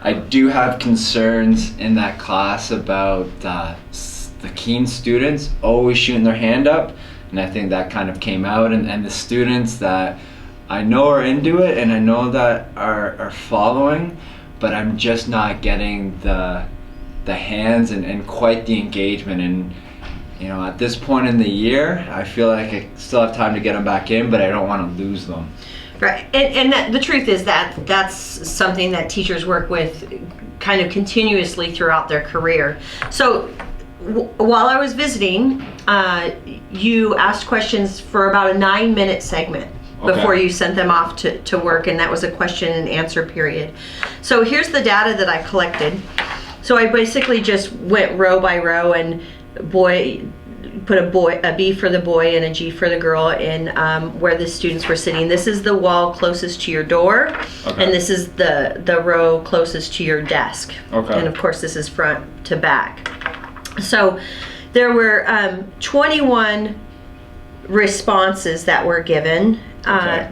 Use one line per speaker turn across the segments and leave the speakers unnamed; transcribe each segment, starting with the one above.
I do have concerns in that class about the keen students always shooting their hand up, and I think that kind of came out, and the students that I know are into it and I know that are following, but I'm just not getting the hands and quite the engagement. And at this point in the year, I feel like I still have time to get them back in, but I don't want to lose them.
Right, and the truth is that that's something that teachers work with kind of continuously throughout their career. So while I was visiting, you asked questions for about a 9-minute segment before you sent them off to work, and that was a question and answer period. So here's the data that I collected. So I basically just went row by row and put a B for the boy and a G for the girl in where the students were sitting. This is the wall closest to your door, and this is the row closest to your desk. And of course this is front to back. So there were 21 responses that were given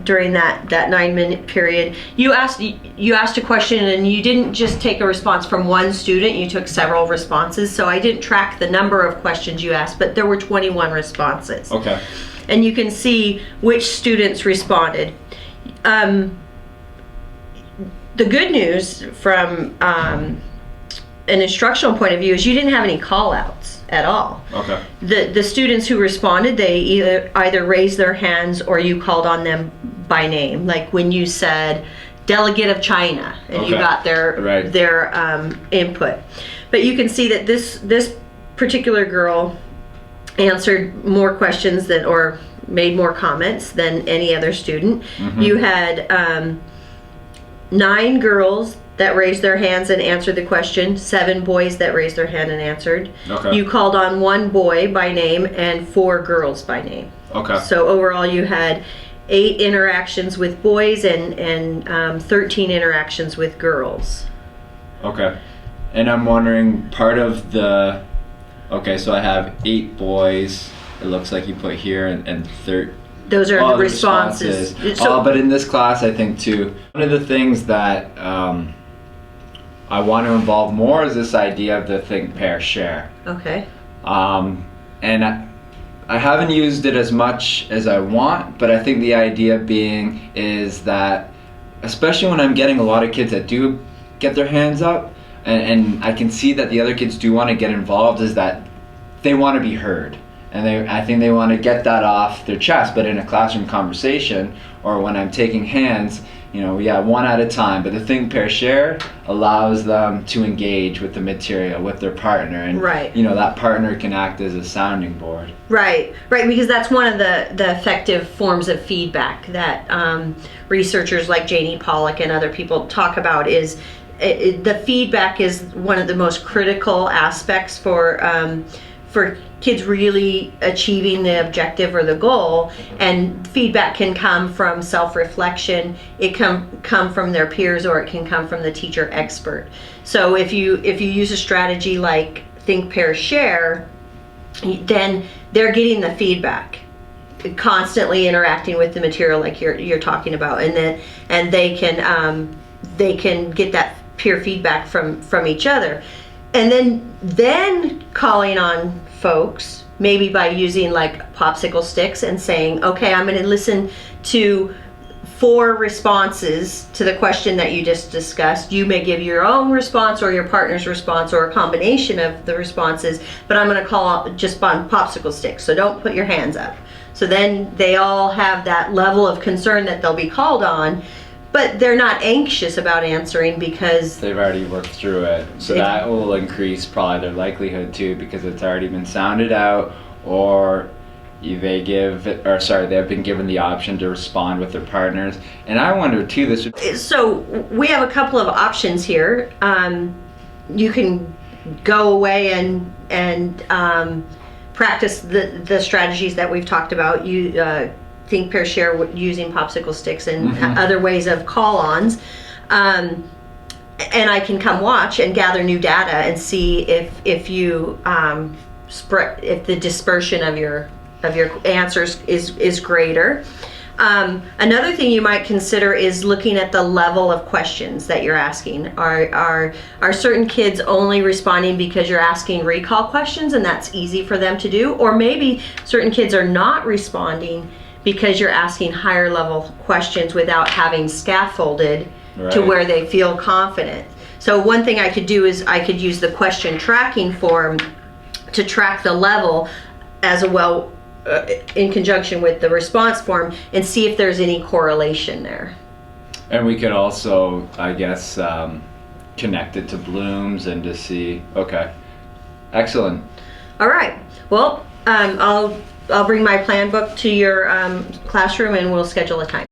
during that 9-minute period. You asked a question, and you didn't just take a response from one student, you took several responses. So I didn't track the number of questions you asked, but there were 21 responses. And you can see which students responded. The good news from an instructional point of view is you didn't have any call outs at all. The students who responded, they either raised their hands or you called on them by name, like when you said delegate of China, and you got their input. But you can see that this particular girl answered more questions than, or made more comments than any other student. You had 9 girls that raised their hands and answered the question, 7 boys that raised their hand and answered. You called on 1 boy by name and 4 girls by name. So overall you had 8 interactions with boys and 13 interactions with girls.
And I'm wondering, part of the, so I have 8 boys, it looks like you put here, and 13.
Those are the responses.
But in this class, I think too, one of the things that I want to involve more is this idea of the think, pair, share. And I haven't used it as much as I want, but I think the idea being is that, especially when I'm getting a lot of kids that do get their hands up, and I can see that the other kids do want to get involved, is that they want to be heard. And I think they want to get that off their chest. But in a classroom conversation, or when I'm taking hands, one at a time. But the think, pair, share allows them to engage with the material, with their partner. And that partner can act as a sounding board. Right,
because that's one of the effective forms of feedback that researchers like Janie Pollock and other people talk about. Is the feedback is one of the most critical aspects for kids really achieving the objective or the goal. And feedback can come from self-reflection, it can come from their peers, or it can come from the teacher expert. So if you use a strategy like think, pair, share, then they're getting the feedback, constantly interacting with the material like you're talking about, and they can get that peer feedback from each other. And then calling on folks, maybe by using like popsicle sticks and saying, okay, I'm going to listen to 4 responses to the question that you just discussed. You may give your own response or your partner's response or a combination of the responses, but I'm going to call just on popsicle sticks, so don't put your hands up. So then they all have that level of concern that they'll be called on, but they're not anxious about answering because
they've already worked through it. So that will increase probably their likelihood too, because it's already been sounded out, or they've been given the option to respond with their partners. And I wonder too,
so we have a couple of options here. You can go away and practice the strategies that we've talked about. You think, pair, share using popsicle sticks and other ways of call-ons. And I can come watch and gather new data and see if the dispersion of your answers is greater. Another thing you might consider is looking at the level of questions that you're asking. Are certain kids only responding because you're asking recall questions and that's easy for them to do? Or maybe certain kids are not responding because you're asking higher level questions without having scaffolded to where they feel confident. So one thing I could do is I could use the question tracking form to track the level as well in conjunction with the response form and see if there's any correlation there.
And we could also, I guess, connect it to Bloom's and to see, okay, excellent.
All right, well, I'll bring my plan book to your classroom and we'll schedule a time.